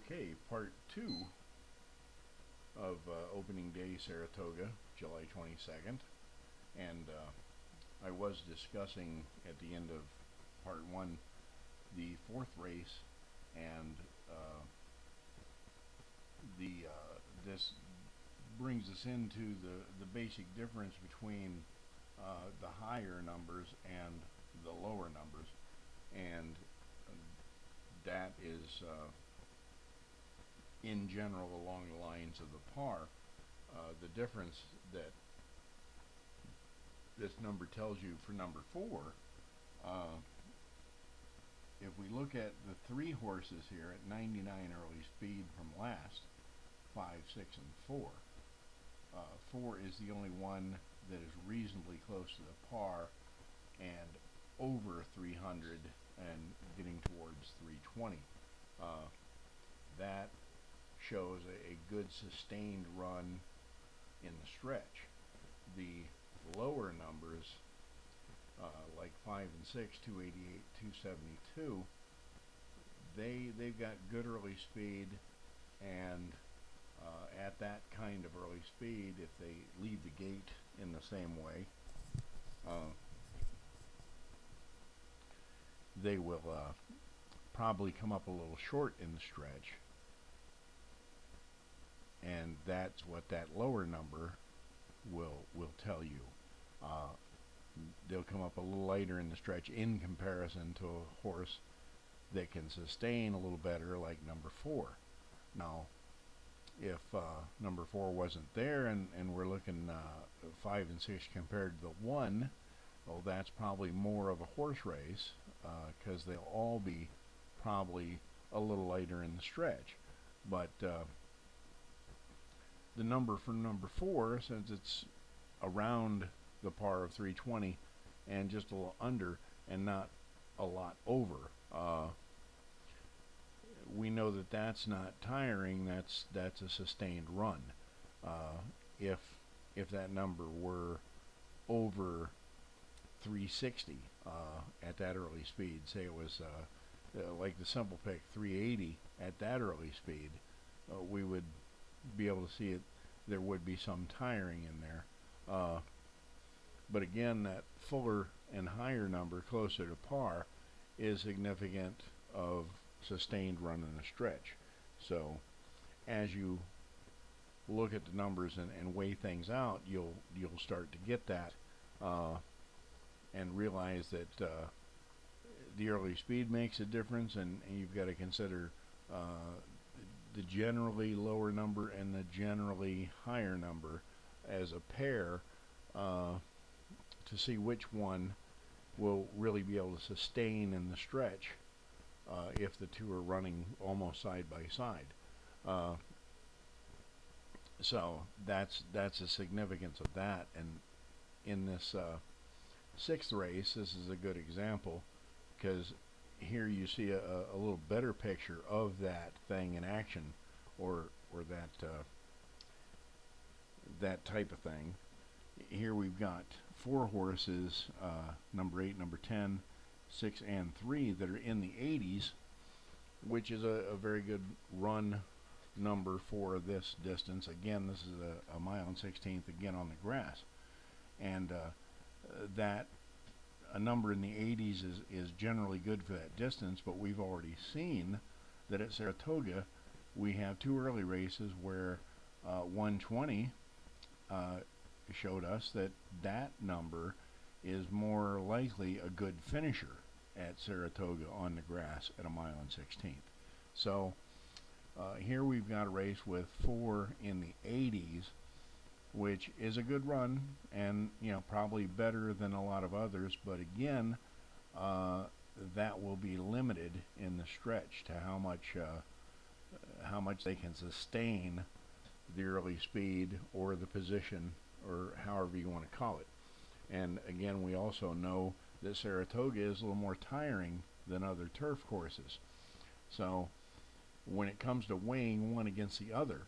Okay, part 2 of opening day Saratoga, July 22nd. And I was discussing at the end of part 1 the fourth race, and this brings us into the basic difference between the higher numbers and the lower numbers, and that is in general along the lines of the par. The difference that this number tells you for number 4, if we look at the 3 horses here at 99 early speed from last, 5, 6, and 4, 4 is the only one that is reasonably close to the par and over 300 and getting towards 320. That shows a good sustained run in the stretch. The lower numbers, like 5 and 6, 288, 272, they've got good early speed, and at that kind of early speed, if they leave the gate in the same way, they will probably come up a little short in the stretch, and that's what that lower number will tell you. They'll come up a little later in the stretch in comparison to a horse that can sustain a little better, like number 4. Now, if number 4 wasn't there and we're looking 5 and 6 compared to the 1, well, that's probably more of a horse race, because they'll all be probably a little later in the stretch. But the number for number 4, since it's around the par of 320 and just a little under and not a lot over, we know that that's not tiring. That's a sustained run. If that number were over 360 at that early speed, say it was like the simple pick 380 at that early speed, we would be able to see it. There would be some tiring in there, but again, that fuller and higher number closer to par is significant of sustained run in a stretch. So as you look at the numbers and weigh things out, you'll start to get that and realize that the early speed makes a difference, and you've got to consider the generally lower number and the generally higher number as a pair to see which one will really be able to sustain in the stretch if the two are running almost side by side. So that's the significance of that. And in this 6th race, this is a good example, because here you see a little better picture of that thing in action, or that type of thing. Here we've got 4 horses, number 8, number 10, 6, and 3, that are in the 80s, which is a very good run number for this distance. Again, this is a mile and 16th, again on the grass, and that a number in the 80s is generally good for that distance. But we've already seen that at Saratoga we have 2 early races where 120 showed us that that number is more likely a good finisher at Saratoga on the grass at a mile and 16th. So here we've got a race with 4 in the 80s, which is a good run, and probably better than a lot of others. But again, that will be limited in the stretch to how much they can sustain the early speed or the position, or however you want to call it. And again, we also know that Saratoga is a little more tiring than other turf courses. So when it comes to weighing one against the other,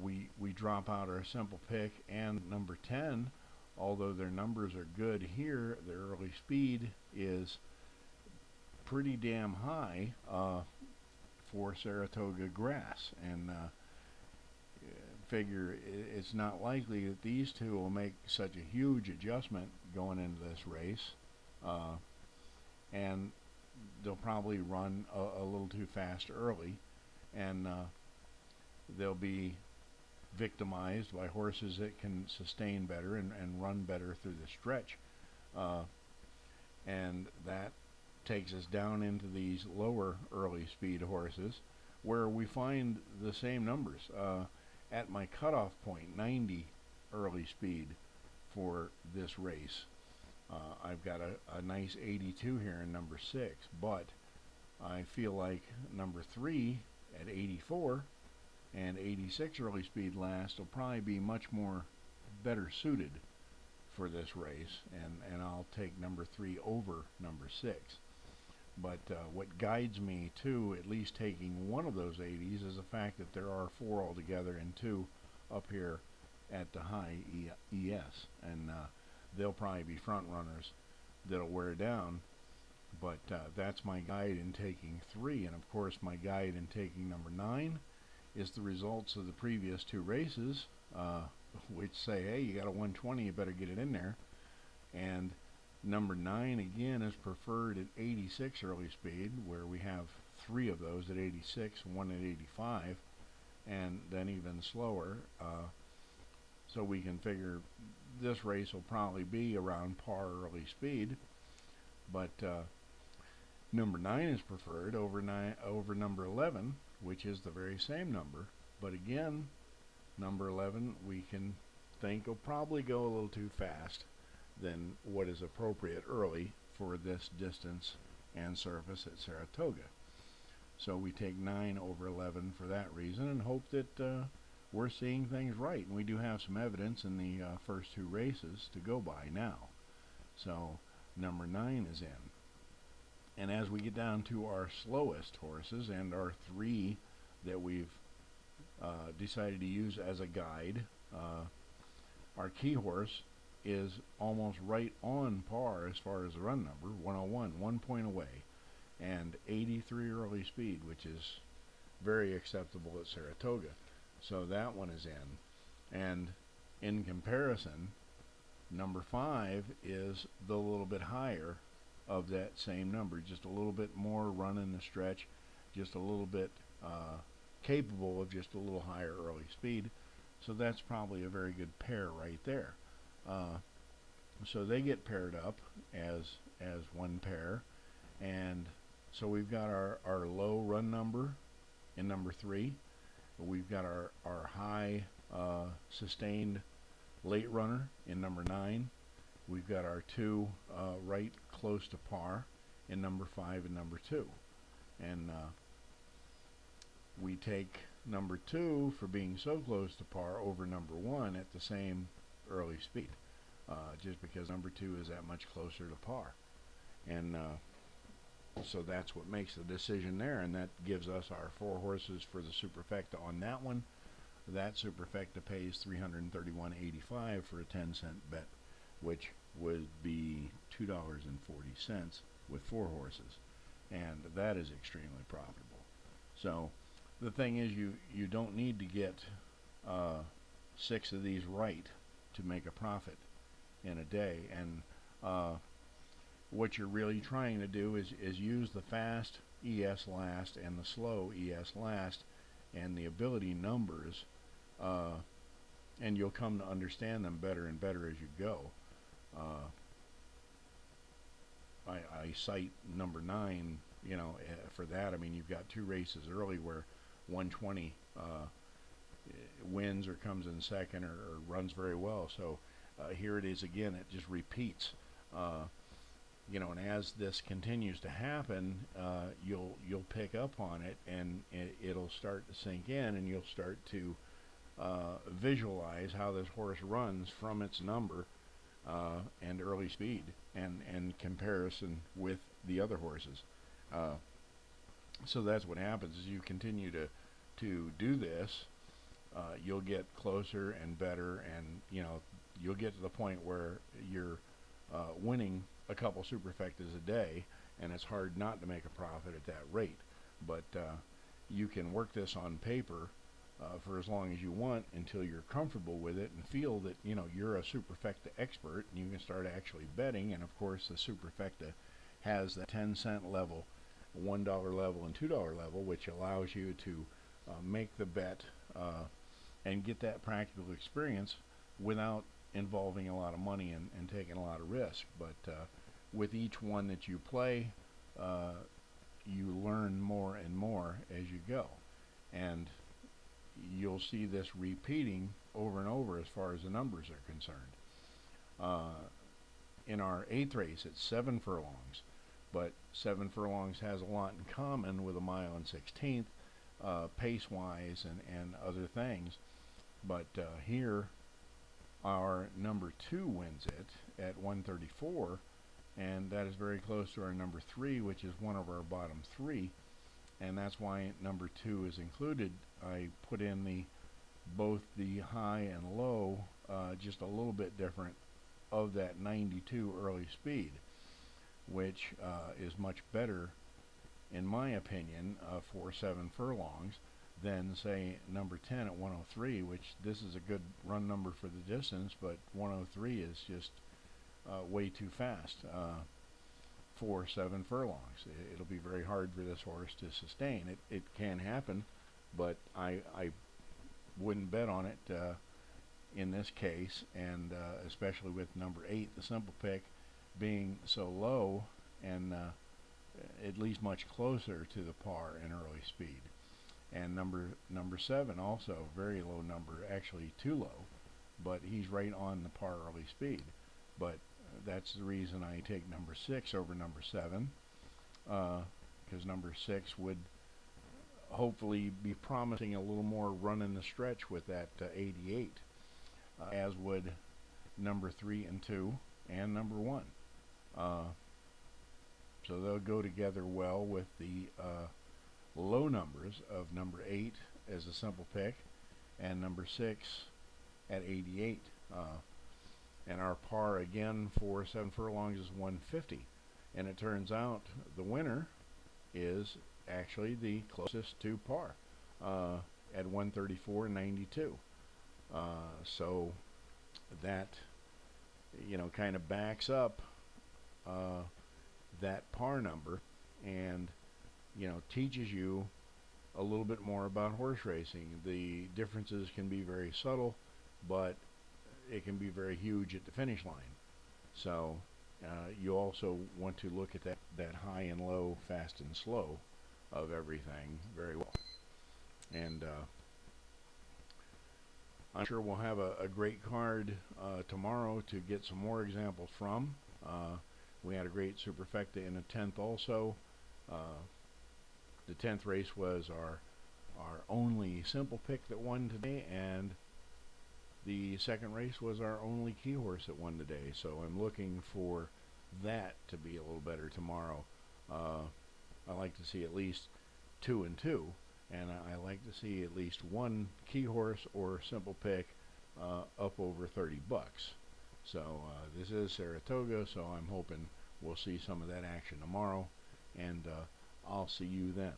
we drop out our simple pick and number 10. Although their numbers are good here, their early speed is pretty damn high for Saratoga grass, and figure it's not likely that these two will make such a huge adjustment going into this race, and they'll probably run a little too fast early, and they'll be victimized by horses that can sustain better and run better through the stretch, and that takes us down into these lower early speed horses where we find the same numbers. At my cutoff point, 90 early speed for this race. I've got a nice 82 here in number 6, but I feel like number 3 at 84 and 86 early speed last will probably be much more better suited for this race, and I'll take number 3 over number 6. But what guides me to at least taking one of those 80s is the fact that there are 4 altogether and 2 up here at the high ES, and they'll probably be front runners that'll wear down, but that's my guide in taking 3. And of course my guide in taking number 9 is the results of the previous 2 races, which say, hey, you got a 120, you better get it in there. And number 9 again is preferred at 86 early speed, where we have 3 of those at 86, 1 at 85, and then even slower. So we can figure this race will probably be around par early speed, but number 9 is preferred over number 11, which is the very same number. But again, number 11 we can think will probably go a little too fast than what is appropriate early for this distance and surface at Saratoga. So we take 9 over 11 for that reason, and hope that we're seeing things right. And we do have some evidence in the first 2 races to go by now. So number 9 is in. And as we get down to our slowest horses and our 3 that we've decided to use as a guide, our key horse is almost right on par as far as the run number, 101, 1 point away, and 83 early speed, which is very acceptable at Saratoga. So that one is in. And in comparison, number 5 is the little bit higher of that same number, just a little bit more run in the stretch, just a little bit capable of just a little higher early speed. So that's probably a very good pair right there. So they get paired up as one pair, and so we've got our low run number in number 3. We've got our high sustained late runner in number 9. We've got our 2 right close to par in number 5 and number 2. And we take number 2 for being so close to par over number 1 at the same early speed, just because number 2 is that much closer to par. And so that's what makes the decision there, and that gives us our 4 horses for the Superfecta on that one. That Superfecta pays $331.85 for a 10-cent bet, which would be $2.40 with 4 horses, and that is extremely profitable. So the thing is, you don't need to get 6 of these right to make a profit in a day, and what you're really trying to do is use the fast ES last and the slow ES last and the ability numbers, and you'll come to understand them better and better as you go. I cite number 9, you know, for that. I mean, you've got 2 races early where 120 wins or comes in second or runs very well. So here it is again. It just repeats. You know, and as this continues to happen, you'll pick up on it, and it'll start to sink in, and you'll start to visualize how this horse runs from its number and early speed and comparison with the other horses. So that's what happens as you continue to do this. You'll get closer and better, and you know, you'll get to the point where you're winning a couple Superfectas a day, and it's hard not to make a profit at that rate. But you can work this on paper for as long as you want until you're comfortable with it and feel that you're a Superfecta expert, and you can start actually betting. And of course, the Superfecta has the 10-cent level, $1 level, and $2 level, which allows you to make the bet and get that practical experience without involving a lot of money and taking a lot of risk. But with each one that you play, you learn more and more as you go, and you'll see this repeating over and over as far as the numbers are concerned. In our 8th race, it's 7 furlongs, but 7 furlongs has a lot in common with a mile and 16th, pace-wise and other things. But here, our number 2 wins it at 134, and that is very close to our number 3, which is one of our bottom 3, and that's why number 2 is included. I put in both the high and low, just a little bit different, of that 92 early speed, which is much better, in my opinion, for 7 furlongs than, say, number 10 at 103, which this is a good run number for the distance, but 103 is just way too fast for 7 furlongs. It'll be very hard for this horse to sustain. It can happen, but I wouldn't bet on it in this case, and especially with number 8, the simple pick, being so low and at least much closer to the par in early speed. And number 7 also very low number, actually too low, but he's right on the par early speed. But that's the reason I take number 6 over number 7, because number 6 would hopefully be promising a little more run in the stretch with that 88, as would number 3 and 2 and number 1. So they'll go together well with the low numbers of number 8 as a simple pick and number 6 at 88. And our par again for 7 furlongs is 150, and it turns out the winner is actually the closest to par at 134.92. So that kind of backs up that par number, and teaches you a little bit more about horse racing. The differences can be very subtle, but it can be very huge at the finish line. So you also want to look at that high and low, fast and slow of everything very well. And I'm sure we'll have a great card tomorrow to get some more examples from. We had a great Superfecta in the 10th also. The 10th race was our only simple pick that won today, and the second race was our only key horse that won today. So I'm looking for that to be a little better tomorrow. I like to see at least 2 and 2, and I like to see at least one key horse or simple pick up over 30 bucks. So this is Saratoga, so I'm hoping we'll see some of that action tomorrow, and I'll see you then.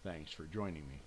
Thanks for joining me.